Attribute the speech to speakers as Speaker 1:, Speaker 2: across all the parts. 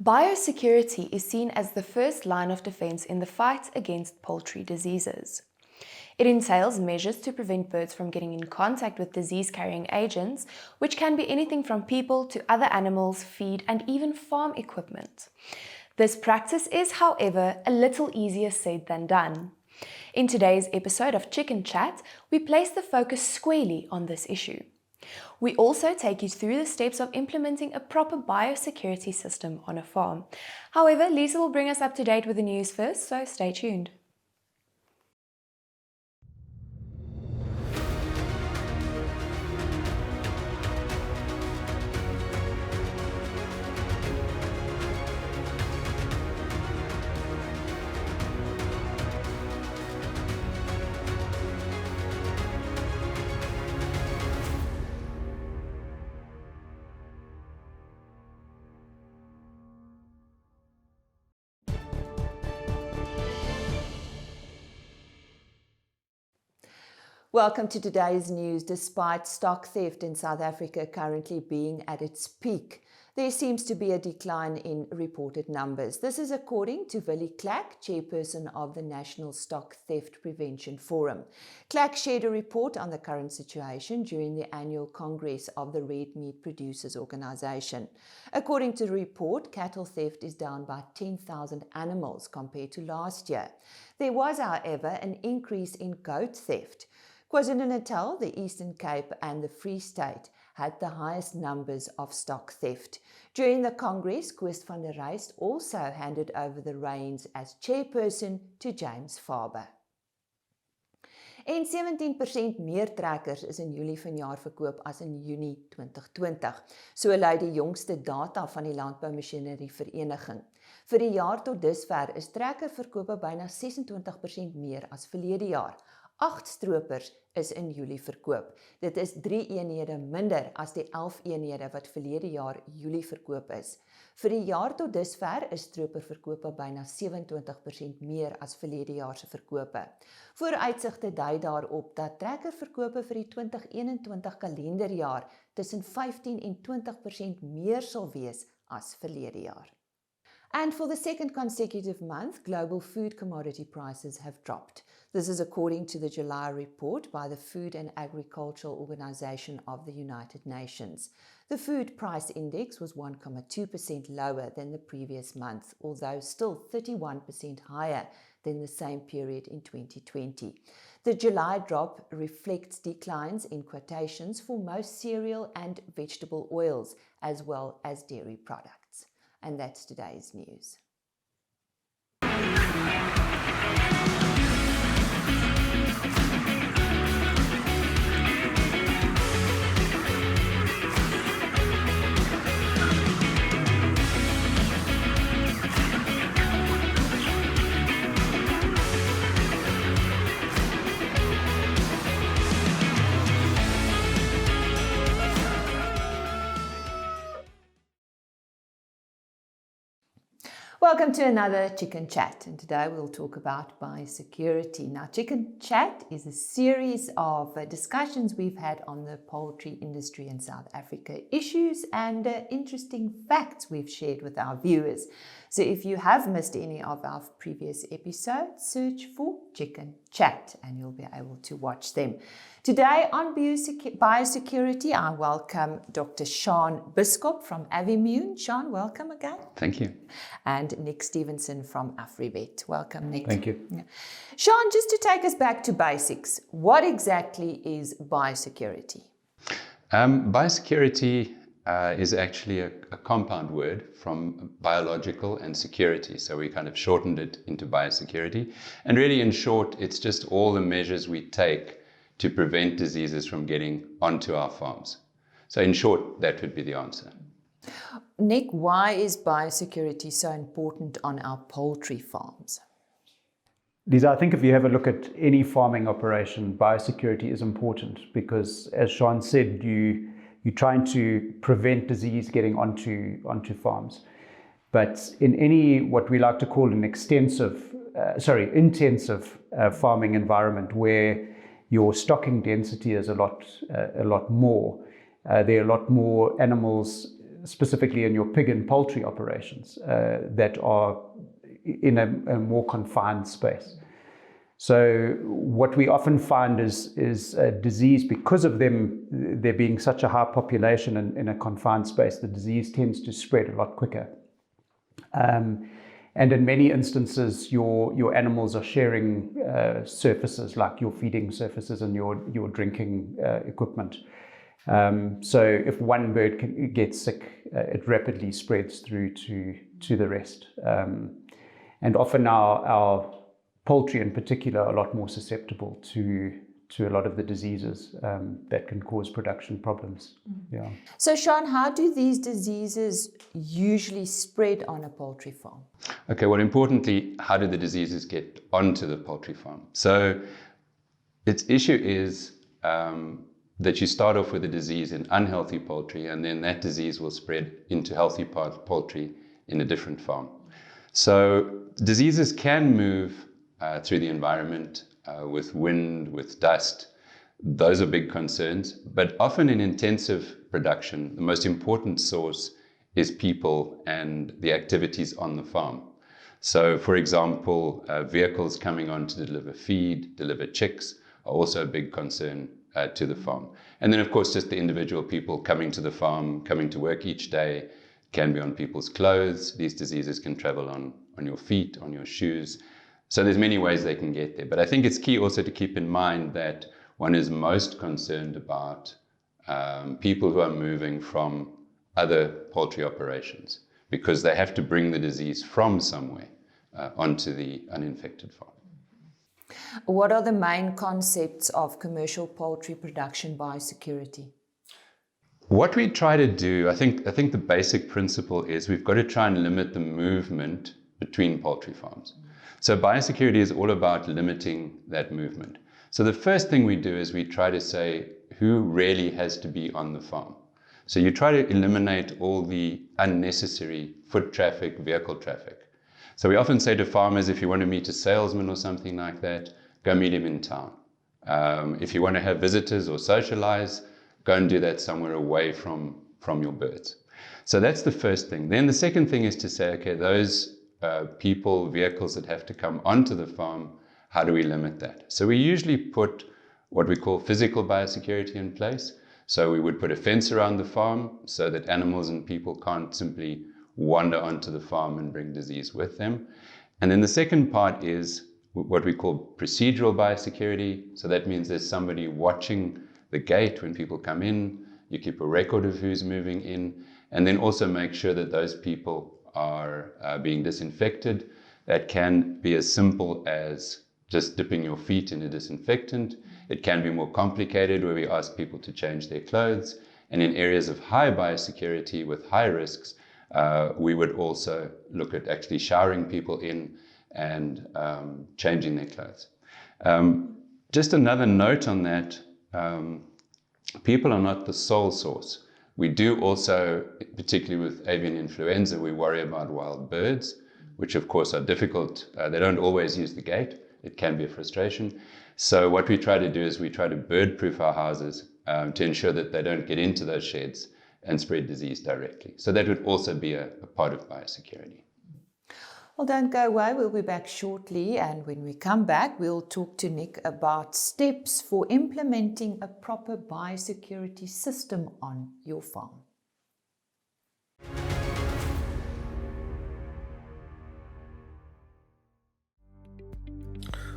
Speaker 1: Biosecurity is seen as the first line of defense in the fight against poultry diseases. It entails measures to prevent birds from getting in contact with disease-carrying agents, which can be anything from people to other animals, feed, and even farm equipment. This practice is, however, a little easier said than done. In today's episode of Chicken Chat, we place the focus squarely on this issue. We also take you through the steps of implementing a proper biosecurity system on a farm. However, Lisa will bring us up to date with the news first, so stay tuned.
Speaker 2: Welcome to today's news. Despite stock theft in South Africa currently being at its peak, there seems to be a decline in reported numbers. This is according to Willie Clack, chairperson of the National Stock Theft Prevention Forum. Clack shared a report on the current situation during the annual Congress of the Red Meat Producers Organisation. According to the report, cattle theft is down by 10,000 animals compared to last year. There was, however, an increase in goat theft. KwaZulu-Natal, the Eastern Cape and the Free State had the highest numbers of stock theft. During the Congress, Koos van der Rys also handed over the reins as chairperson to James Faber. En 17% meer trekkers is in Julie vanjaar verkoop as in Junie 2020. So lui die jongste data van die Landboumasjinerie Vereniging. Vir die jaar tot dusver is trekkerverkope byna 26% meer as verlede jaar. 8 stroopers is in Julie verkoop. Dit is 3 eenhede minder as die 11 eenhede wat verlede jaar Julie verkoop is. Vir die jaar tot dusver is stroperverkope byna 27% meer as verlede jaar se verkope. Vooruitsigte dui daarop dat trekkerverkope vir die 2021 kalenderjaar tussen 15 en 20% meer sal wees as verlede jaar. And for the second consecutive month, global food commodity prices have dropped. This is according to the July report by the Food and Agricultural Organization of the United Nations. The food price index was 1.2% lower than the previous month, although still 31% higher than the same period in 2020. The July drop reflects declines in quotations for most cereal and vegetable oils, as well as dairy products. And that's today's news. Welcome to another Chicken Chat, and today we'll talk about biosecurity. Now, Chicken Chat is a series of discussions we've had on the poultry industry in South Africa, issues and interesting facts we've shared with our viewers. So if you have missed any of our previous episodes, search for Chicken Chat and you'll be able to watch them. Today on biosecurity, I welcome Dr. Shahn Bisschop from Avimune. Shahn, welcome again.
Speaker 3: Thank you.
Speaker 2: And Nick Stevenson from Afrivet. Welcome, Nick.
Speaker 3: Thank you.
Speaker 2: Yeah. Shahn, just to take us back to basics, what exactly is biosecurity?
Speaker 3: Biosecurity is actually a compound word from biological and security. So we kind of shortened it into biosecurity. And really, in short, it's just all the measures we take to prevent diseases from getting onto our farms. So in short, that would be the answer.
Speaker 2: Nick, why is biosecurity so important on our poultry farms?
Speaker 4: Lisa, I think if you have a look at any farming operation, biosecurity is important because, as Shahn said, you're trying to prevent disease getting onto farms. But in any what we like to call an intensive farming environment where your stocking density is a lot more, there are a lot more animals specifically in your pig and poultry operations, that are in a more confined space. So what we often find is a disease, because of there being such a high population in a confined space, the disease tends to spread a lot quicker. And in many instances, your animals are sharing surfaces, like your feeding surfaces and your drinking equipment. So if one bird gets sick, it rapidly spreads through to the rest. And often our poultry in particular are a lot more susceptible to a lot of the diseases that can cause production problems. Yeah.
Speaker 2: So Shahn, how do these diseases usually spread on a poultry farm?
Speaker 3: Okay, well, importantly, how do the diseases get onto the poultry farm? So its issue is that you start off with a disease in unhealthy poultry, and then that disease will spread into healthy poultry in a different farm. So diseases can move through the environment with wind, with dust. Those are big concerns. But often in intensive production, the most important source is people and the activities on the farm. So, for example, vehicles coming on to deliver feed, deliver chicks, are also a big concern to the farm. And then, of course, just the individual people coming to the farm, coming to work each day, can be on people's clothes. These diseases can travel on your feet, on your shoes. So there's many ways they can get there. But I think it's key also to keep in mind that one is most concerned about people who are moving from other poultry operations, because they have to bring the disease from somewhere onto the uninfected farm.
Speaker 2: What are the main concepts of commercial poultry production biosecurity?
Speaker 3: What we try to do, I think the basic principle is we've got to try and limit the movement between poultry farms. So biosecurity is all about limiting that movement. So the first thing we do is we try to say who really has to be on the farm. So you try to eliminate all the unnecessary foot traffic, vehicle traffic. So we often say to farmers, if you want to meet a salesman or something like that, go meet him in town. If you want to have visitors or socialize, go and do that somewhere away from your birds. So that's the first thing. Then the second thing is to say, okay, those people, vehicles that have to come onto the farm, how do we limit that? So we usually put what we call physical biosecurity in place. So we would put a fence around the farm so that animals and people can't simply wander onto the farm and bring disease with them. And then the second part is what we call procedural biosecurity. So that means there's somebody watching the gate when people come in. You keep a record of who's moving in, and then also make sure that those people are being disinfected. That can be as simple as just dipping your feet in a disinfectant. It can be more complicated, where we ask people to change their clothes. And in areas of high biosecurity with high risks, we would also look at actually showering people in and changing their clothes. Just another note on that, people are not the sole source. We do also, particularly with avian influenza, we worry about wild birds, which of course are difficult. They don't always use the gate. It can be a frustration. So what we try to do is we try to bird-proof our houses to ensure that they don't get into those sheds and spread disease directly. So that would also be a part of biosecurity.
Speaker 2: Well, don't go away. We'll be back shortly. And when we come back, we'll talk to Nick about steps for implementing a proper biosecurity system on your farm.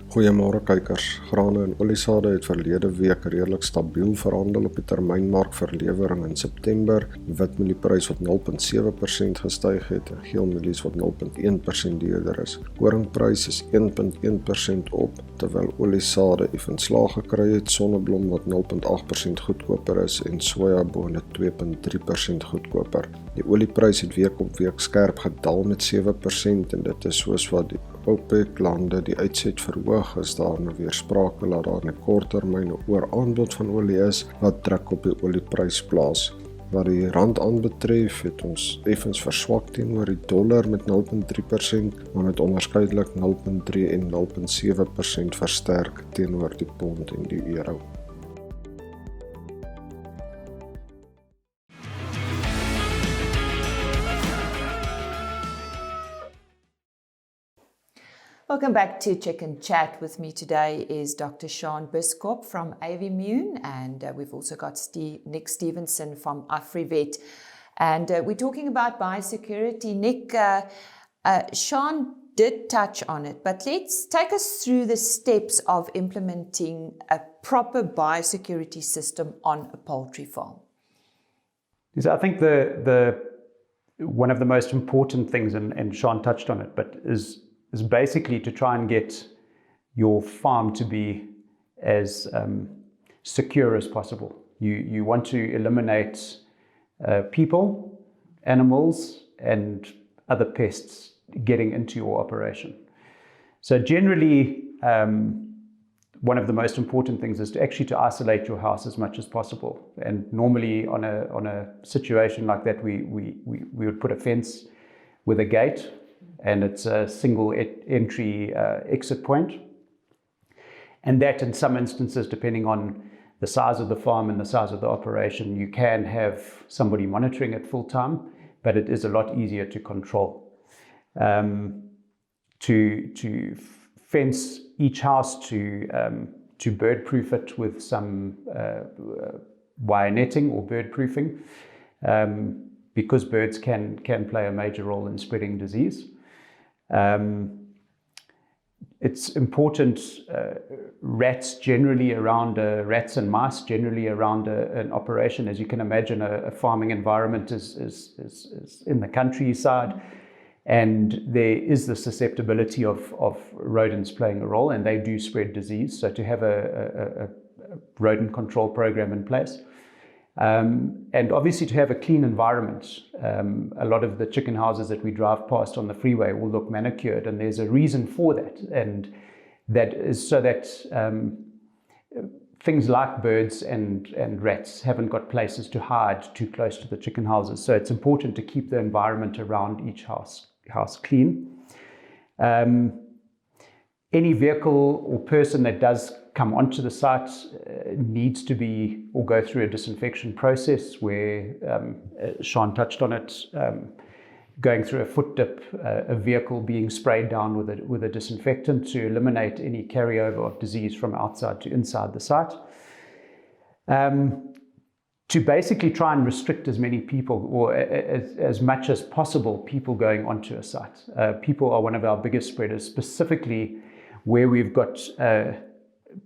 Speaker 5: Goeiemôre kykers. Grane en oliesade het verlede week redelik stabiel verhandel op die termynmark vir lewering in September. Witmielie-prys wat 0.7% gestyg het en geelmielies wat 0.1% duurder is. Koringprys is 1.1% op, terwyl oliesade effens laag gekry het. Sonneblom wat 0.8% goedkoper is en sojabone 2.3% goedkoper. Die olieprys het week op week skerp gedaal met 7% en dit is soos wat die OPEC-lande die uitset verhoog is daarna weer sprake dat daar 'n korttermyn ooraanbod van olie is wat druk op die olieprys plaas. Wat die rand aanbetref het ons effens verswak teenoor die dollar met 0.3%, maar met onderskeidelik 0.3 en 0.7% versterk teenoor die pond en die euro.
Speaker 2: Welcome back to Chicken Chat. With me today is Dr. Shahn Bisschop from Avimune, and we've also got Nick Stevenson from Afrivet. And we're talking about biosecurity. Nick, Shahn did touch on it, but let's take us through the steps of implementing a proper biosecurity system on a poultry farm.
Speaker 4: I think one of the most important things, and Shahn touched on it, but is basically to try and get your farm to be as secure as possible. You want to eliminate people, animals, and other pests getting into your operation. So generally, one of the most important things is to actually isolate your house as much as possible. And normally on a situation like that, we would put a fence with a gate, and it's a single entry exit point. And that, in some instances, depending on the size of the farm and the size of the operation, you can have somebody monitoring it full time, but it is a lot easier to control. To fence each house, to bird proof it with some wire netting or bird proofing, because birds can play a major role in spreading disease. It's important, rats and mice generally around an operation. As you can imagine, a farming environment is in the countryside, and there is the susceptibility of rodents playing a role, and they do spread disease. So to have a rodent control program in place, and obviously to have a clean environment. A lot of the chicken houses that we drive past on the freeway will look manicured, and there's a reason for that, and that is so that things like birds and rats haven't got places to hide too close to the chicken houses. So it's important to keep the environment around each house clean. Any vehicle or person that does come onto the site needs to be or go through a disinfection process where Shahn touched on it, going through a foot dip, a vehicle being sprayed down with a disinfectant to eliminate any carryover of disease from outside to inside the site. To basically try and restrict as many people, or as much as possible, people going onto a site. People are one of our biggest spreaders, specifically where we've got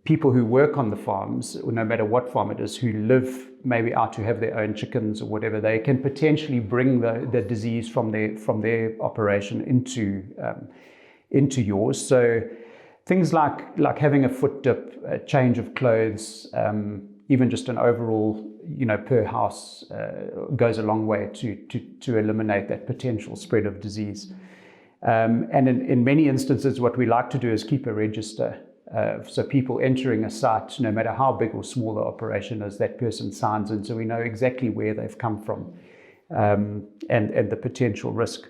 Speaker 4: people who work on the farms, no matter what farm it is, who live maybe out to have their own chickens or whatever. They can potentially bring the disease from their operation into yours. So things like having a foot dip, a change of clothes, even just an overall, per house goes a long way to eliminate that potential spread of disease. And in many instances, what we like to do is keep a register. So people entering a site, no matter how big or small the operation is, that person signs in, so we know exactly where they've come from, and the potential risk.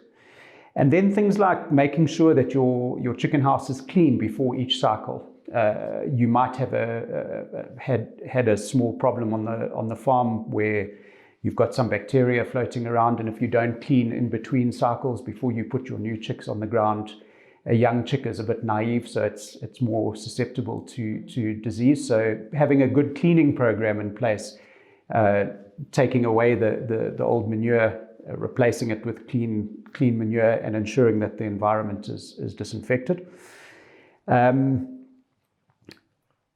Speaker 4: And then things like making sure that your chicken house is clean before each cycle. You might have had a small problem on the farm where you've got some bacteria floating around, and if you don't clean in between cycles before you put your new chicks on the ground, a young chick is a bit naive, so it's more susceptible to disease. So having a good cleaning program in place, taking away the old manure, replacing it with clean manure, and ensuring that the environment is disinfected.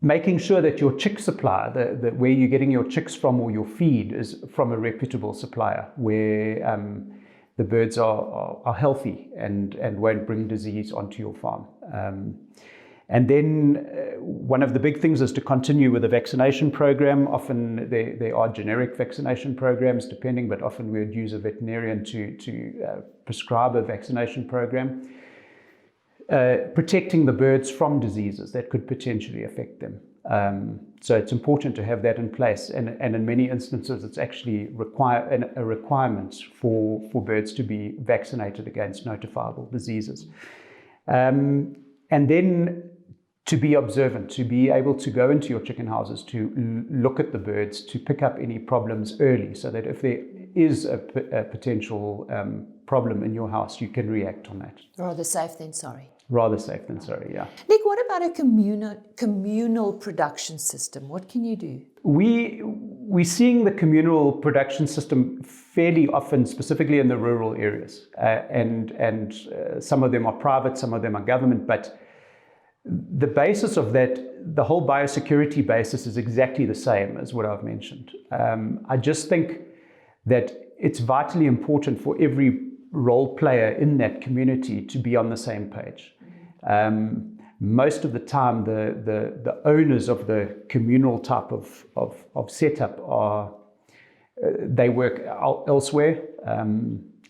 Speaker 4: Making sure that your chick supply, where you're getting your chicks from or your feed, is from a reputable supplier, where the birds are healthy and won't bring disease onto your farm. And then one of the big things is to continue with the vaccination program. Often there are generic vaccination programs depending, but often we would use a veterinarian to prescribe a vaccination program. Protecting the birds from diseases that could potentially affect them. So it's important to have that in place, and in many instances it's actually a requirement for birds to be vaccinated against notifiable diseases. And then to be observant, to be able to go into your chicken houses, to look at the birds, to pick up any problems early, so that if there is a potential problem in your house, you can react on that.
Speaker 2: Rather safe than sorry.
Speaker 4: Rather safe than sorry, yeah.
Speaker 2: Nick, what about a communal production system? What can you do?
Speaker 4: We're seeing the communal production system fairly often, specifically in the rural areas, and some of them are private, some of them are government, but the basis of that, the whole biosecurity basis is exactly the same as what I've mentioned. I just think that it's vitally important for every role player in that community to be on the same page. Most of the time, the owners of the communal type of setup they work elsewhere,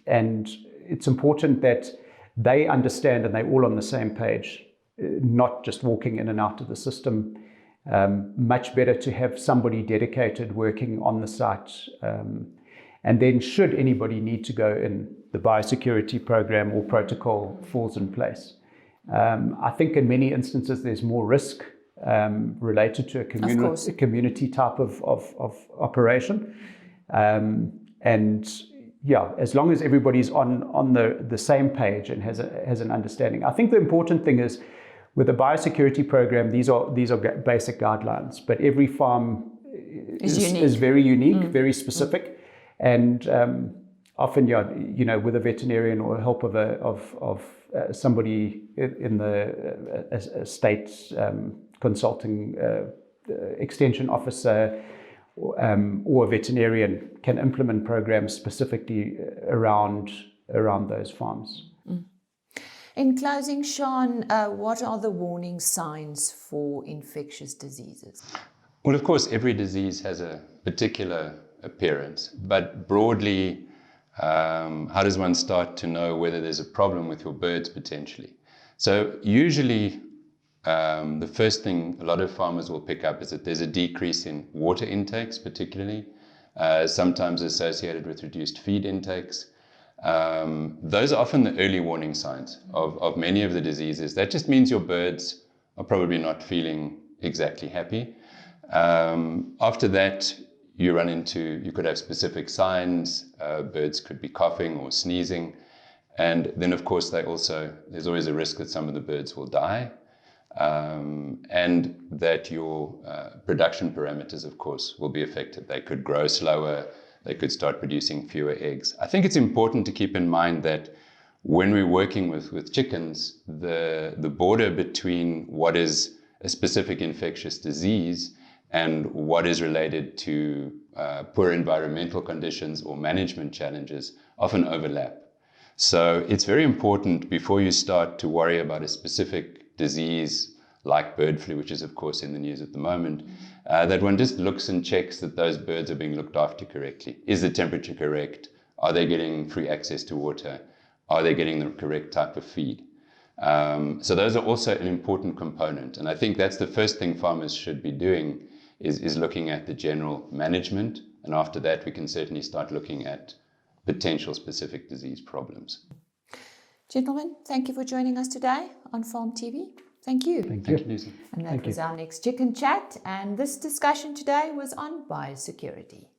Speaker 4: and it's important that they understand and they're all on the same page, not just walking in and out of the system. Much better to have somebody dedicated working on the site. And then should anybody need to go in, the biosecurity program or protocol falls in place. I think in many instances there's more risk related to a community type of operation. And yeah, as long as everybody's on the same page and has an understanding. I think the important thing is with the biosecurity program, these are basic guidelines, but every farm is very unique, very specific, and often, with a veterinarian or help of somebody in a state consulting extension officer or a veterinarian can implement programs specifically around those farms.
Speaker 2: In closing, Shahn, what are the warning signs for infectious diseases?
Speaker 3: Well, of course, every disease has a particular appearance, but broadly, how does one start to know whether there's a problem with your birds potentially? So usually, the first thing a lot of farmers will pick up is that there's a decrease in water intakes, particularly, sometimes associated with reduced feed intakes. Those are often the early warning signs of many of the diseases. That just means your birds are probably not feeling exactly happy. After that, you could have specific signs. Birds could be coughing or sneezing. And then, of course, there's always a risk that some of the birds will die. And that your production parameters, of course, will be affected. They could grow slower. They could start producing fewer eggs. I think it's important to keep in mind that when we're working with chickens, the border between what is a specific infectious disease and what is related to poor environmental conditions or management challenges often overlap. So it's very important before you start to worry about a specific disease like bird flu, which is of course in the news at the moment, that one just looks and checks that those birds are being looked after correctly. Is the temperature correct? Are they getting free access to water? Are they getting the correct type of feed? So those are also an important component. And I think that's the first thing farmers should be doing is looking at the general management. And after that, we can certainly start looking at potential specific disease problems.
Speaker 2: Gentlemen, thank you for joining us today on Farm TV. Thank you.
Speaker 4: Thank you.
Speaker 3: Lucy.
Speaker 2: And that was our next Chicken Chat. And this discussion today was on biosecurity.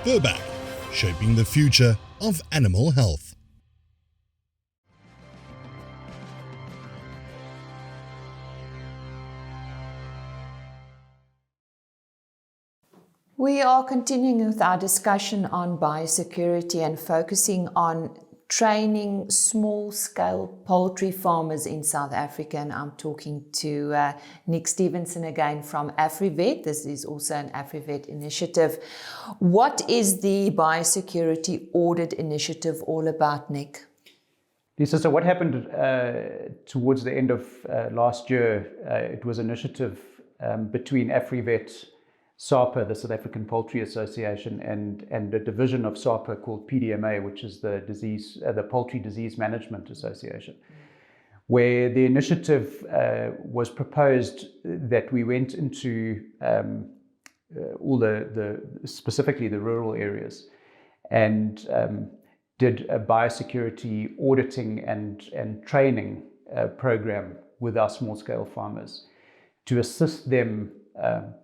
Speaker 6: Burback, shaping the future of animal health.
Speaker 2: We are continuing with our discussion on biosecurity and focusing on training small-scale poultry farmers in South Africa, and I'm talking to Nick Stevenson again from Afrivet. This is also an Afrivet initiative. What is the Biosecurity Audit initiative all about, Nick?
Speaker 4: Lisa, so what happened towards the end of last year, it was an initiative between Afrivet, SAPA, the South African Poultry Association, and a division of SAPA called PDMA, which is the Poultry Disease Management Association, where the initiative was proposed that we went into all specifically the rural areas and did a biosecurity auditing and training program with our small-scale farmers to assist them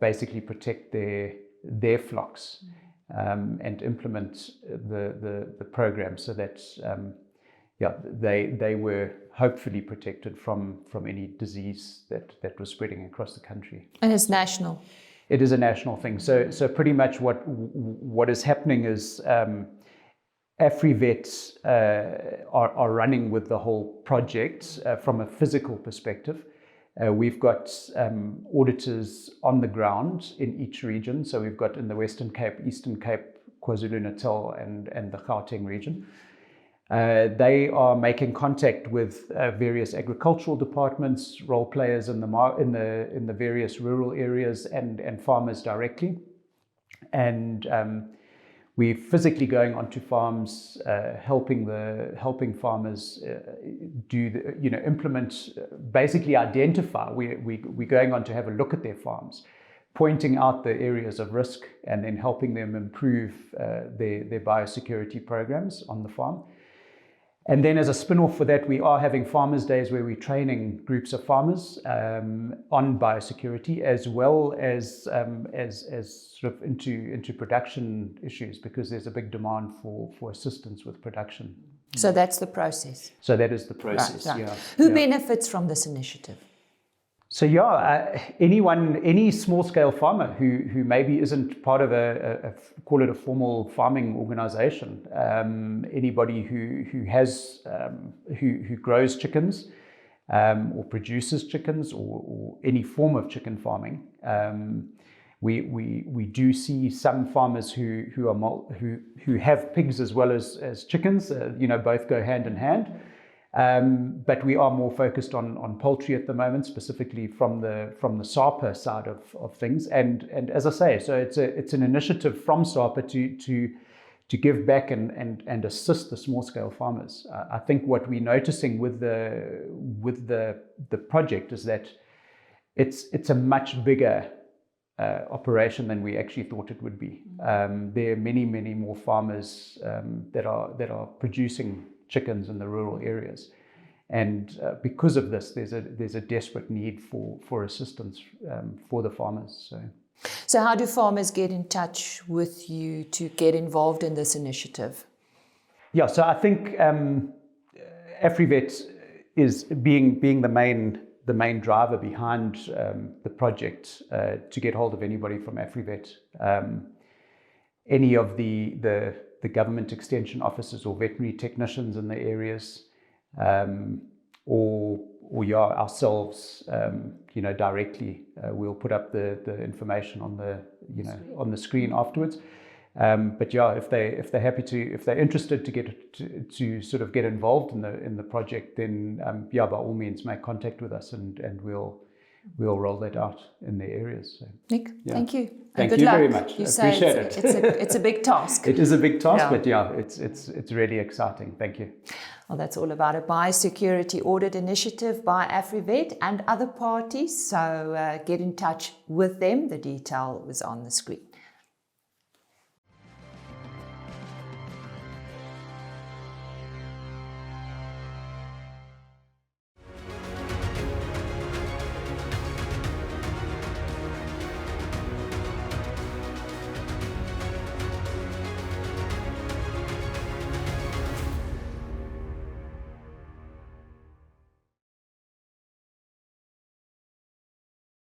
Speaker 4: basically protect their flocks and implement the program so that they were hopefully protected from any disease that was spreading across the country.
Speaker 2: And it's national.
Speaker 4: It is a national thing. So pretty much what is happening is Afrivet are running with the whole project from a physical perspective. We've got auditors on the ground in each region. So we've got in the Western Cape, Eastern Cape, KwaZulu-Natal and the Gauteng region. They are making contact with various agricultural departments, role players in the various rural areas and farmers directly. And we're physically going onto farms, helping farmers implement, basically identify. We're going on to have a look at their farms, pointing out the areas of risk, and then helping them improve their biosecurity programs on the farm. And then as a spin-off for that, we are having farmers' days where we're training groups of farmers on biosecurity, as well as sort of into production issues, because there's a big demand for assistance with production.
Speaker 2: So that's the process.
Speaker 4: So that is the process,
Speaker 2: right.
Speaker 4: yeah.
Speaker 2: Who benefits from this initiative?
Speaker 4: So any small-scale farmer who maybe isn't part of call it a formal farming organization, anybody who grows chickens or produces chickens or any form of chicken farming. We do see some farmers who have pigs as well as chickens. Both go hand in hand. But we are more focused on poultry at the moment, specifically from the SAPA side of things. And as I say, so it's an initiative from SAPA to give back and assist the small scale farmers. I think what we're noticing with the project is that it's a much bigger operation than we actually thought it would be. There are many more farmers that are producing chickens in the rural areas, and because of this, there's a desperate need for assistance for the farmers.
Speaker 2: So how do farmers get in touch with you to get involved in this initiative?
Speaker 4: Yeah, so I think Afrivet is being the main driver behind the project to get hold of anybody from Afrivet, any of the government extension officers or veterinary technicians in the areas, or ourselves, directly. We'll put up the information on the screen afterwards. But if they're happy if they're interested to sort of get involved in the project, then by all means make contact with us and we'll roll that out in the areas. So,
Speaker 2: Nick, thank you.
Speaker 4: Thank
Speaker 2: good
Speaker 4: you
Speaker 2: luck.
Speaker 4: very much.
Speaker 2: You
Speaker 4: Appreciate it.
Speaker 2: It's a big task.
Speaker 4: It is a big task, but it's really exciting. Thank you.
Speaker 2: Well, that's all about a biosecurity audit initiative by Afrivet and other parties. So get in touch with them. The detail was on the screen.